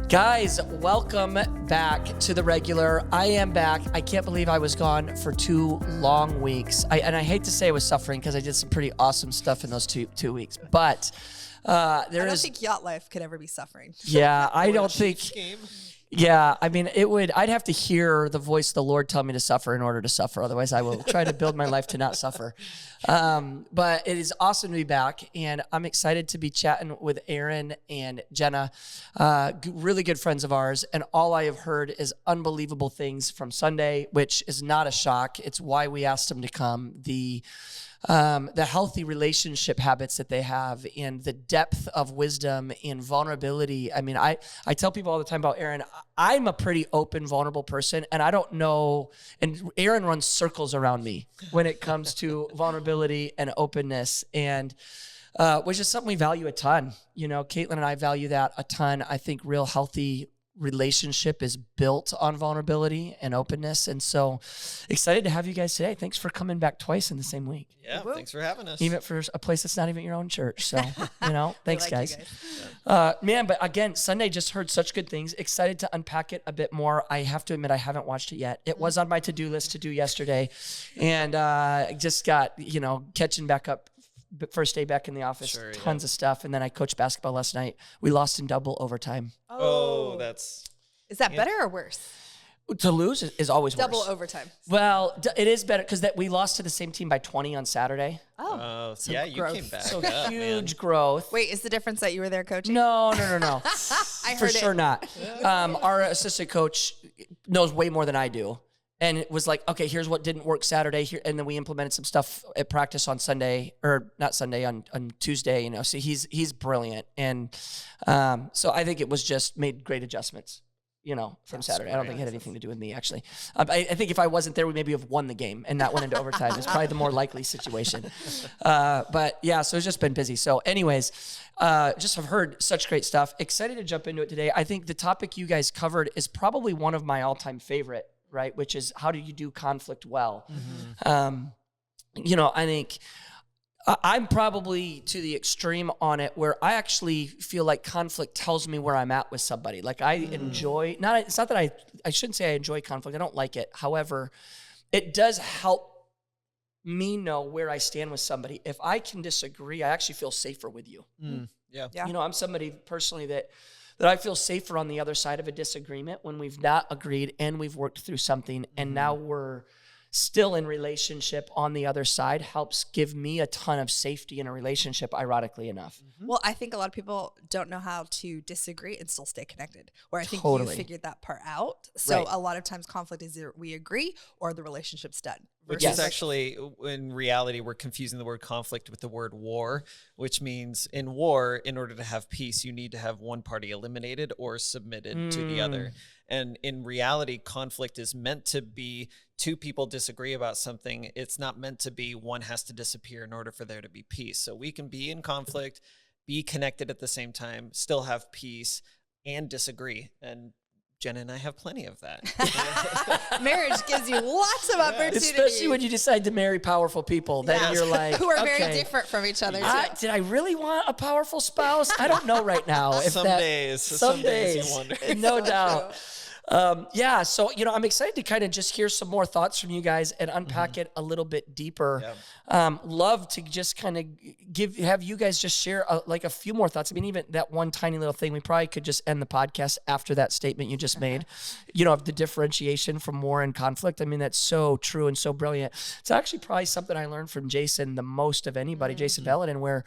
Guys, welcome back to the regular. I am back. I can't believe I was gone for 2 long weeks. I hate to say I was suffering because I did some pretty awesome stuff in those two weeks. But I don't think yacht life could ever be suffering. Yeah, I don't think. Yeah, I mean, I'd have to hear the voice of the Lord tell me to suffer in order to suffer. Otherwise, I will try to build my life to not suffer. But it is awesome to be back, and I'm excited to be chatting with Aaron and Jenna, really good friends of ours. And all I have heard is unbelievable things from Sunday, which is not a shock. It's why we asked them to come. The healthy relationship habits that they have and the depth of wisdom and vulnerability. I mean, I tell people all the time about Aaron, I'm a pretty open, vulnerable person, and I don't know, and Aaron runs circles around me when it comes to vulnerability and openness, and which is something we value a ton. You know, Caitlin and I value that a ton. I think real healthy relationship is built on vulnerability and openness. And so excited to have you guys today. Thanks for coming back twice in the same week. Yeah, thanks for having us. Even for a place that's not even your own church. So, thanks guys. Yeah. Man, but again, Sunday just heard such good things. Excited to unpack it a bit more. I have to admit, I haven't watched it yet. It was on my to-do list to do yesterday. And I just got, catching back up. First day back in the office, tons of stuff. And then I coached basketball last night. We lost in double overtime. Oh, Is that better or worse? To lose is always double worse. Overtime. Well, it is better because we lost to the same team by 20 on Saturday. Oh, so yeah, you growth. came back. So up, huge growth. Wait, is the difference that you were there coaching? No. I For heard sure it. not. Our assistant coach knows way more than I do. And it was like, okay, here's what didn't work Saturday here, and then we implemented some stuff at practice on Sunday, or not Sunday, on Tuesday. So he's brilliant, and so I think it was just made great adjustments, from Saturday. I don't think it had anything to do with me actually. I think if I wasn't there, we maybe have won the game and not went into overtime. It's probably the more likely situation. But yeah, so it's just been busy. So, anyways, just have heard such great stuff. Excited to jump into it today. I think the topic you guys covered is probably one of my all-time favorite. Right, which is how do you do conflict well? Mm-hmm. I think I'm probably to the extreme on it where I actually feel like conflict tells me where I'm at with somebody. Like I enjoy, it's not that I shouldn't say I enjoy conflict. I don't like it. However, it does help me know where I stand with somebody. If I can disagree, I actually feel safer with you. Yeah. I'm somebody personally that I feel safer on the other side of a disagreement when we've not agreed and we've worked through something and now we're still in relationship on the other side helps give me a ton of safety in a relationship, ironically enough. Well, I think a lot of people don't know how to disagree and still stay connected, or I think Totally. you figured that part out. So Right. a lot of times conflict is either we agree or the relationship's done. Which Yes. is actually, in reality, we're confusing the word conflict with the word war, which means in war, in order to have peace, you need to have one party eliminated or submitted to the other. And in reality, conflict is meant to be two people disagree about something. It's not meant to be one has to disappear in order for there to be peace. So we can be in conflict, be connected at the same time, still have peace, and disagree. And Jenna and I have plenty of that. Marriage gives you lots of opportunity. Especially when you decide to marry powerful people, then Yeah. you're like, who are okay, very different from each other. Did I really want a powerful spouse? I don't know right now. If Some that, days you wonder. No So doubt. So, I'm excited to kind of just hear some more thoughts from you guys and unpack it a little bit deeper. Love to just kind of have you guys just share a few more thoughts. I mean, even that one tiny little thing, we probably could just end the podcast after that statement you just made, of the differentiation from war and conflict. I mean, that's so true and so brilliant. It's actually probably something I learned from Jason the most of anybody, Jason Belladin, where,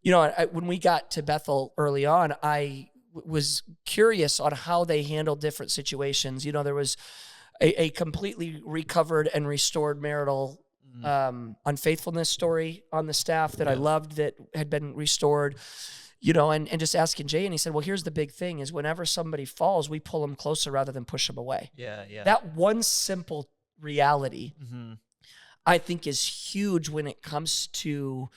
when we got to Bethel early on, I was curious on how they handled different situations. There was a completely recovered and restored marital unfaithfulness story on the staff that I loved that had been restored, and just asking Jay, and he said, well, here's the big thing is whenever somebody falls, we pull them closer rather than push them away. Yeah. That one simple reality, I think is huge when it comes to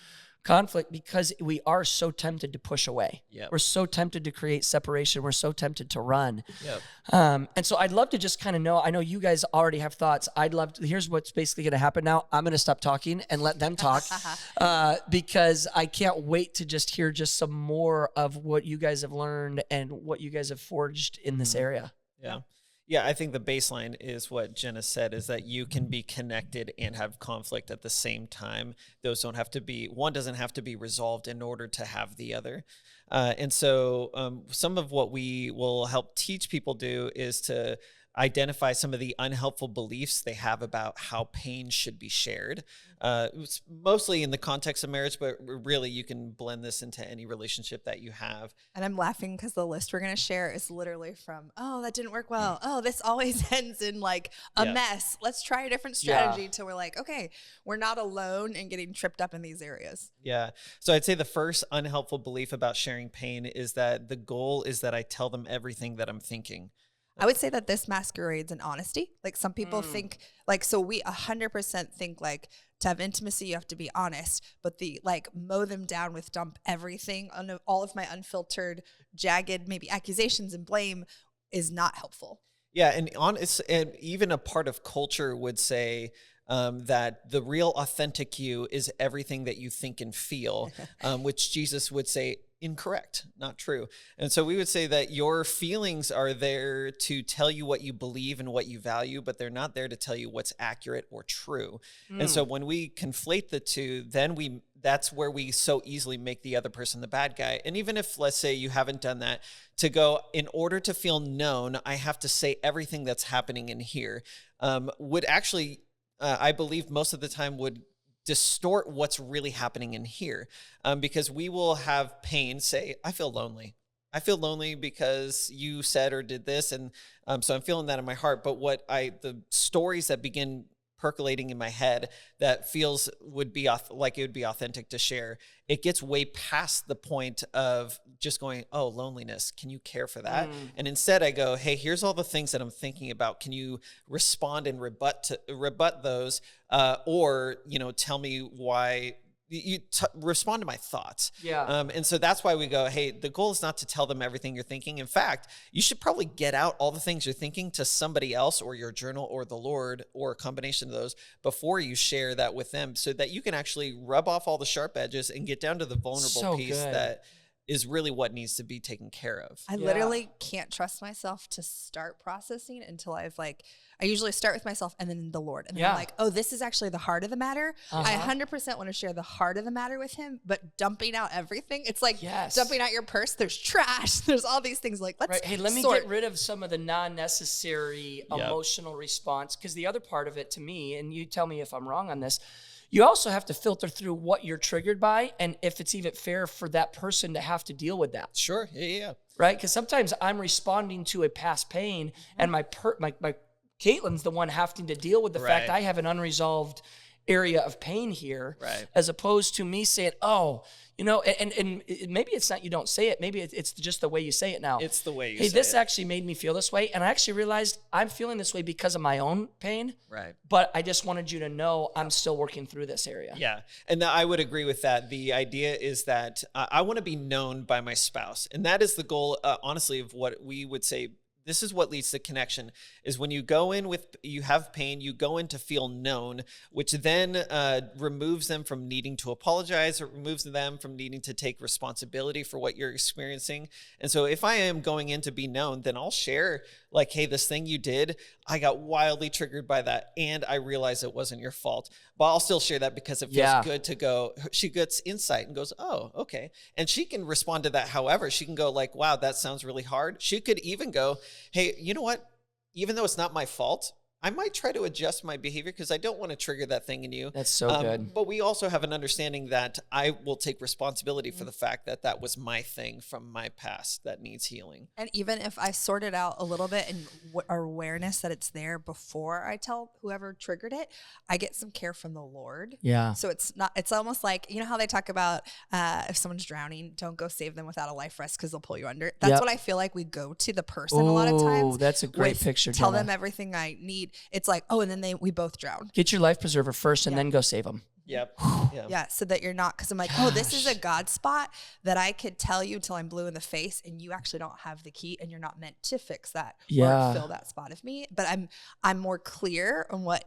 conflict because we are so tempted to push away. Yep. We're so tempted to create separation. We're so tempted to run. Yep. And so I'd love to just kind of know, I know you guys already have thoughts. I'd love to, here's what's basically going to happen now. I'm going to stop talking and let them talk because I can't wait to just hear just some more of what you guys have learned and what you guys have forged in this area. Yeah. Yeah, I think the baseline is what Jenna said, is that you can be connected and have conflict at the same time. Those don't have to be, one doesn't have to be resolved in order to have the other. And so some of what we will help teach people do is to identify some of the unhelpful beliefs they have about how pain should be shared. It's mostly in the context of marriage, but really you can blend this into any relationship that you have. And I'm laughing because the list we're going to share is literally from, oh, that didn't work well. Oh, this always ends in like a mess. Let's try a different strategy till we're like, okay, we're not alone in getting tripped up in these areas. Yeah. So I'd say the first unhelpful belief about sharing pain is that the goal is that I tell them everything that I'm thinking. I would say that this masquerades in honesty. Like some people think like, so we 100% think like to have intimacy, you have to be honest, but the like mow them down with dump everything on all of my unfiltered, jagged, maybe accusations and blame is not helpful. Yeah. And honest, and even a part of culture would say, that the real authentic you is everything that you think and feel, which Jesus would say incorrect, not true. And so we would say that your feelings are there to tell you what you believe and what you value, but they're not there to tell you what's accurate or true. And so when we conflate the two, then that's where we so easily make the other person the bad guy. And even if, let's say, you haven't done that, to go, in order to feel known, I have to say everything that's happening in here, would actually, I believe most of the time would distort what's really happening in here, because we will have pain say, I feel lonely. I feel lonely because you said or did this. And so I'm feeling that in my heart. But the stories that begin percolating in my head that feels would be like it would be authentic to share, it gets way past the point of just going, oh, loneliness, can you care for that? And instead I go, hey, here's all the things that I'm thinking about, can you respond and rebut those, or tell me why you respond to my thoughts. And so that's why we go, hey, the goal is not to tell them everything you're thinking. In fact, you should probably get out all the things you're thinking to somebody else or your journal or the Lord or a combination of those before you share that with them, so that you can actually rub off all the sharp edges and get down to the vulnerable piece that is really what needs to be taken care of. I literally can't trust myself to start processing until I usually start with myself and then the Lord. And then I'm like, oh, this is actually the heart of the matter. I 100% want to share the heart of the matter with him, but dumping out everything. It's like dumping out your purse. There's trash. There's all these things like, hey, let me get rid of some of the non-necessary emotional response. Because the other part of it to me, and you tell me if I'm wrong on this, you also have to filter through what you're triggered by and if it's even fair for that person to have to deal with that. Sure. Yeah. Right? Because sometimes I'm responding to a past pain and my Caitlin's the one having to deal with the fact I have an unresolved area of pain here, as opposed to me saying, oh, and maybe it's not you don't say it. Maybe it's just the way you say it now. It's the way you say it. Hey, this actually made me feel this way. And I actually realized I'm feeling this way because of my own pain. Right. But I just wanted you to know I'm still working through this area. Yeah. And I would agree with that. The idea is that I want to be known by my spouse. And that is the goal, honestly, of what we would say. This is what leads to connection, is when you go in you have pain, you go in to feel known, which then removes them from needing to apologize. It removes them from needing to take responsibility for what you're experiencing. And so if I am going in to be known, then I'll share like, hey, this thing you did, I got wildly triggered by that. And I realize it wasn't your fault, but I'll still share that because it feels good to go. She gets insight and goes, oh, okay. And she can respond to that. However, she can go like, wow, that sounds really hard. She could even go, hey, you know what? Even though it's not my fault, I might try to adjust my behavior because I don't want to trigger that thing in you. That's so good. But we also have an understanding that I will take responsibility for the fact that that was my thing from my past that needs healing. And even if I sort it out a little bit and awareness that it's there before I tell whoever triggered it, I get some care from the Lord. Yeah. So it's almost like, you know how they talk about if someone's drowning, don't go save them without a life vest because they'll pull you under. That's what I feel like we go to the person a lot of times. That's a great picture, Jenna. Tell them everything I need. It's like, oh, and then we both drown. Get your life preserver first and then go save them. Yep. Yeah. Yeah, so that you're not, because I'm like, oh, this is a God spot that I could tell you till I'm blue in the face, and you actually don't have the key, and you're not meant to fix that Yeah. or fill that spot of me. But I'm more clear on what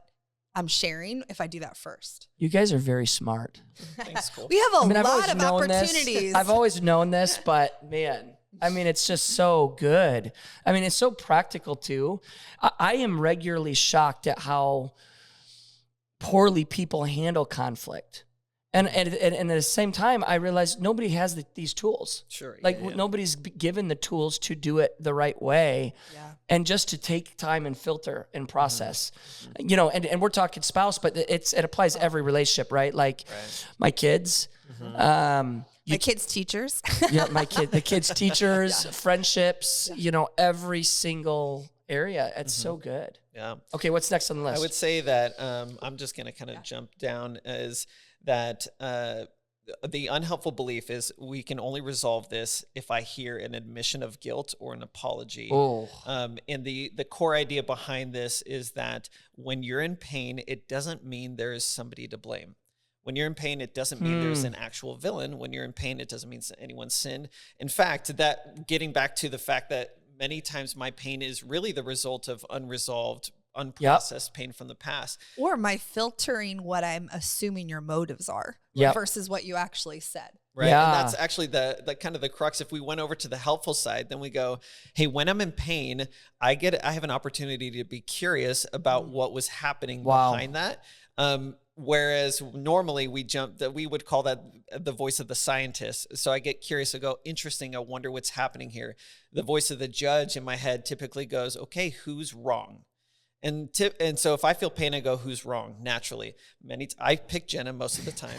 I'm sharing if I do that first. You guys are very smart. Thanks, Cole. We have a I've lot always of known opportunities. this. I've always known this, but man, I mean, it's just so good. I mean, it's so practical too. I am regularly shocked at how poorly people handle conflict. And at the same time, I realize nobody has these tools. Sure. Like yeah, yeah. nobody's given the tools to do it the right way. Yeah. And just to take time and filter and process, you know, and we're talking spouse, but it applies to every relationship, right? Like my kids, My kids' teachers. yeah, the kids' teachers, friendships, you know, every single area. It's so good. Yeah. Okay, what's next on the list? I would say that I'm just going to kind of jump down is that the unhelpful belief is we can only resolve this if I hear an admission of guilt or an apology. Oh. And the core idea behind this is that when you're in pain, it doesn't mean there is somebody to blame. When you're in pain, it doesn't mean there's an actual villain. When you're in pain, it doesn't mean anyone's sinned. In fact, that getting back to the fact that many times my pain is really the result of unresolved, unprocessed pain from the past. Or am I filtering what I'm assuming your motives are Yep. versus what you actually said? Right. Yeah. And that's actually the kind of the crux. If we went over to the helpful side, then we go, hey, when I'm in pain, I have an opportunity to be curious about what was happening Wow. behind that. Whereas normally we would call that the voice of the scientist. So I get curious. I go, interesting. I wonder what's happening here. The voice of the judge in my head typically goes, okay, who's wrong? And so if I feel pain, I go, who's wrong? Naturally. I pick Jenna most of the time.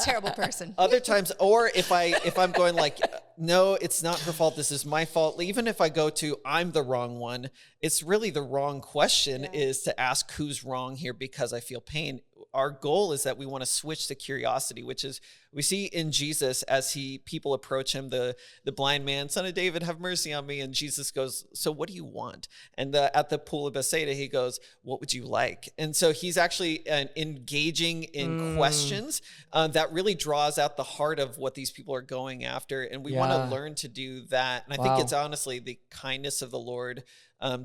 Terrible person. Other times, or if I'm going like, no, it's not her fault, this is my fault. Even if I go to, I'm the wrong one, it's really the wrong question is to ask who's wrong here because I feel pain. Our goal is that we want to switch to curiosity, which is we see in Jesus as people approach him, the blind man, son of David, have mercy on me. And Jesus goes, so what do you want? And at the pool of Bethsaida, he goes, what would you like? And so he's actually engaging in questions that really draws out the heart of what these people are going after. And we want to learn to do that. And I think it's honestly the kindness of the Lord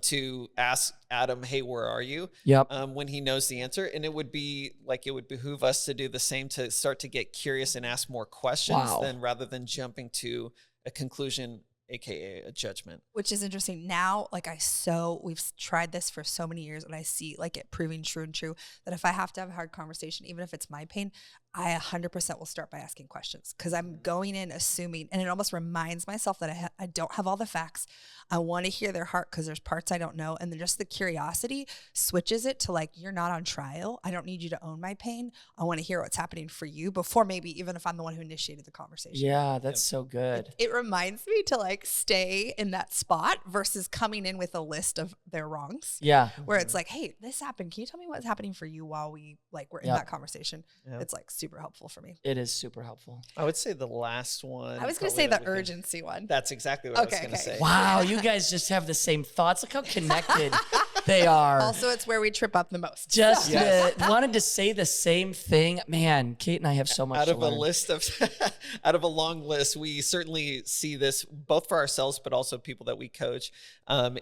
to ask Adam, hey, where are you? Yep. When he knows the answer. And it would behoove us to do the same, to start to get curious and ask more questions rather than jumping to a conclusion, AKA a judgment. Which is interesting now. Like we've tried this for so many years, and I see like it proving true and true that if I have to have a hard conversation, even if it's my pain, I 100% will start by asking questions because I'm going in assuming, and it almost reminds myself that I don't have all the facts. I want to hear their heart because there's parts I don't know. And then just the curiosity switches it to like, you're not on trial. I don't need you to own my pain. I want to hear what's happening for you before maybe even if I'm the one who initiated the conversation. Yeah, that's so good. It reminds me to like stay in that spot versus coming in with a list of their wrongs. Yeah. Where it's like, hey, this happened. Can you tell me what's happening for you while we're in that conversation? It's like super helpful for me. It is super helpful. I would say the last one. I was going to say the urgency one. That's exactly what I was going to say. Wow, you guys just have the same thoughts. Look how connected they are. Also, it's where we trip up the most. Just wanted to say the same thing. Man, Kate and I have so much out to of learn. a list of out of a long list. We certainly see this both for ourselves, but also people that we coach,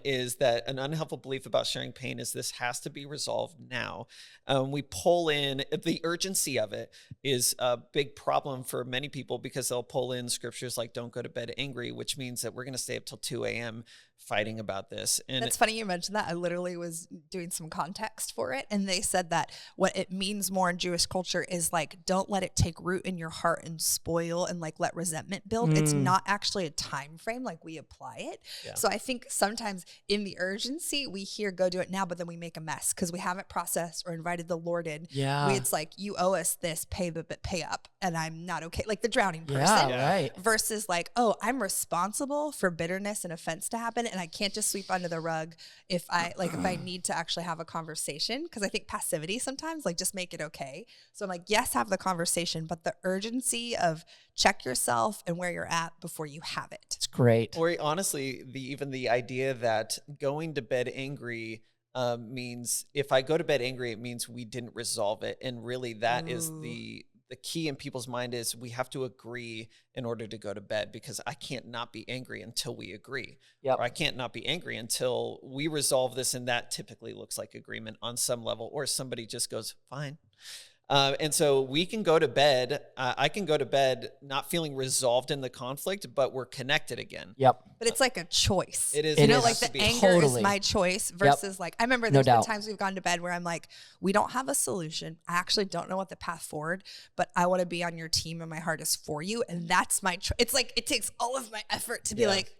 is that an unhelpful belief about sharing pain is this has to be resolved now. We pull in the urgency of it is a big problem for many people because they'll pull in scriptures like don't go to bed angry, which means that we're going to stay up till 2 a.m. fighting about this. And that's funny you mentioned that. I literally was doing some context for it, and they said that what it means more in Jewish culture is like, don't let it take root in your heart and spoil and like let resentment build. It's not actually a time frame like we apply it. So I think sometimes in the urgency we hear go do it now, but then we make a mess because we haven't processed or invited the Lord in. It's like, you owe us this, pay up, and I'm not okay. Like the drowning person. Right. Versus like, oh, I'm responsible for bitterness and offense to happen, and I can't just sweep under the rug if I need to actually have a conversation, because I think passivity sometimes like just make it okay. So I'm like, yes, have the conversation, but the urgency of check yourself and where you're at before you have it. It's great. Or honestly, even the idea that going to bed angry means if I go to bed angry, it means we didn't resolve it. And really that is the key in people's mind is we have to agree in order to go to bed, because I can't not be angry until we agree. Yep. Or I can't not be angry until we resolve this. And that typically looks like agreement on some level, or somebody just goes, fine. And so we can go to bed. I can go to bed not feeling resolved in the conflict, but we're connected again. Yep. But it's like a choice. It is. You know, is. like has to the be. anger Totally. is my choice versus like, I remember there's No been doubt. times we've gone to bed where I'm like, we don't have a solution. I actually don't know what the path forward, but I want to be on your team and my heart is for you. And that's my choice. It's like, it takes all of my effort to be like,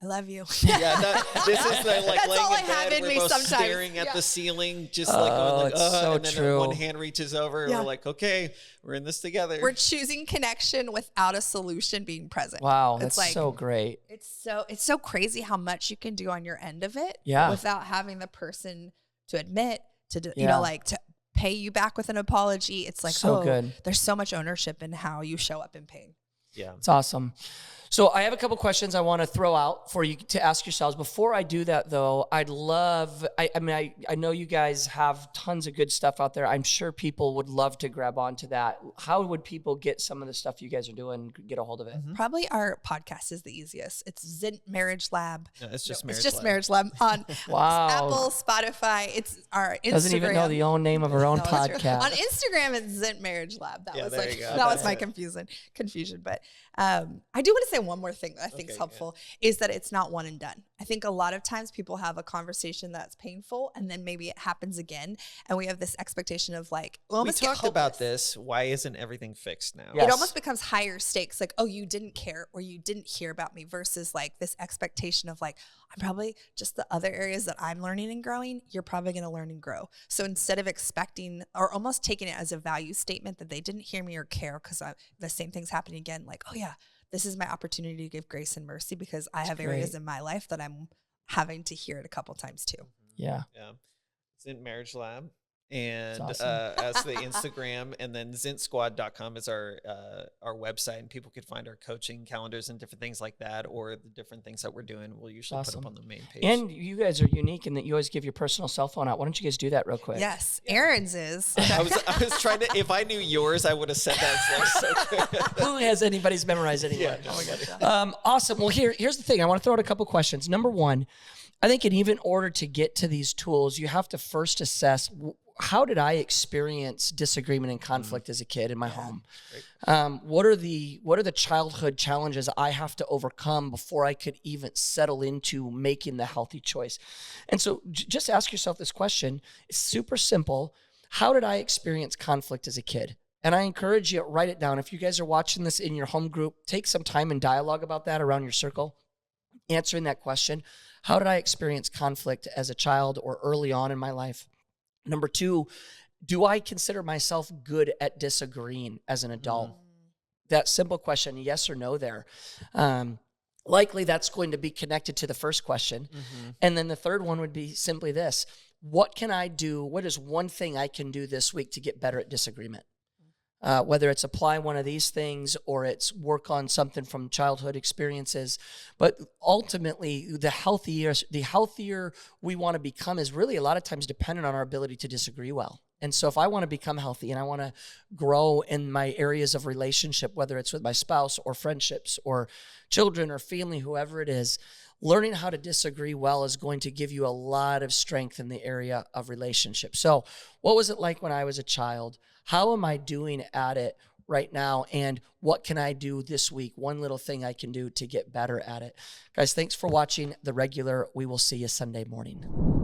I love you. Yeah, this is the like That's laying all I in have bed. in We're me both sometimes. staring at Yeah. the ceiling, just like going like, it's so and then true. one hand reaches over, and Yeah. we're like, okay, we're in this together. We're choosing connection without a solution being present. Wow, It's that's like, so great. It's so crazy how much you can do on your end of it Yeah. without having the person to admit to you Yeah. know, like to pay you back with an apology. It's like, So oh, good. there's so much ownership in how you show up in pain. Yeah. It's awesome. So I have a couple questions I want to throw out for you to ask yourselves. Before I do that, though, I'd love, I know you guys have tons of good stuff out there. I'm sure people would love to grab onto that. How would people get some of the stuff you guys are doing, get a hold of it? Probably our podcast is the easiest. It's Zint Marriage Lab. No, it's just No, marriage. it's just Lab. Marriage Lab on Wow. Apple, Spotify. It's our Instagram. Doesn't even know the own name of her own No, it's true. podcast. On Instagram, it's Zint Marriage Lab. That Yeah, was there like you go. that was That's my it. confusion. But I do want to say one more thing that I think is Okay, helpful is that it's not one and done. I think a lot of times people have a conversation that's painful, and then maybe it happens again, and we have this expectation of like, we We almost get talked about hopeless. this. Why isn't everything fixed now? Yeah. It Yes. almost becomes higher stakes, like, oh, you didn't care or you didn't hear about me, versus like this expectation of like, I'm probably just the other areas that I'm learning and growing, you're probably going to learn and grow. So instead of expecting or almost taking it as a value statement that they didn't hear me or care because the same thing's happening again, like, oh yeah, this is my opportunity to give grace and mercy because I have areas great. in my life that I'm having to hear it a couple times too. Yeah. Yeah. Zint Marriage Lab. And That's awesome. as the Instagram, and then zintsquad.com is our website, and people could find our coaching calendars and different things like that, or the different things that we're doing. We'll usually put Awesome. up on the main page. And you guys are unique in that you always give your personal cell phone out. Why don't you guys do that real quick? Yes, Aaron's is. I was trying to, if I knew yours, I would have said that. It's like so good. Who has anybody's memorized anyway? Yeah. Oh my gosh. Awesome. Well, here's the thing. I want to throw out a couple questions. Number one, I think in even order to get to these tools, you have to first assess how did I experience disagreement and conflict as a kid in my home? What are the childhood challenges I have to overcome before I could even settle into making the healthy choice? And so just ask yourself this question. It's super simple. How did I experience conflict as a kid? And I encourage you, write it down. If you guys are watching this in your home group, take some time and dialogue about that around your circle, answering that question. How did I experience conflict as a child or early on in my life? Number two, do I consider myself good at disagreeing as an adult? That simple question, yes or no there. Likely that's going to be connected to the first question. And then the third one would be simply this. What can I do? What is one thing I can do this week to get better at disagreement? Whether it's apply one of these things or it's work on something from childhood experiences. But ultimately, the healthier we want to become is really a lot of times dependent on our ability to disagree well. And so if I want to become healthy and I want to grow in my areas of relationship, whether it's with my spouse or friendships or children or family, whoever it is, learning how to disagree well is going to give you a lot of strength in the area of relationship. So what was it like when I was a child? How am I doing at it right now? And what can I do this week? One little thing I can do to get better at it. Guys, thanks for watching The Regular. We will see you Sunday morning.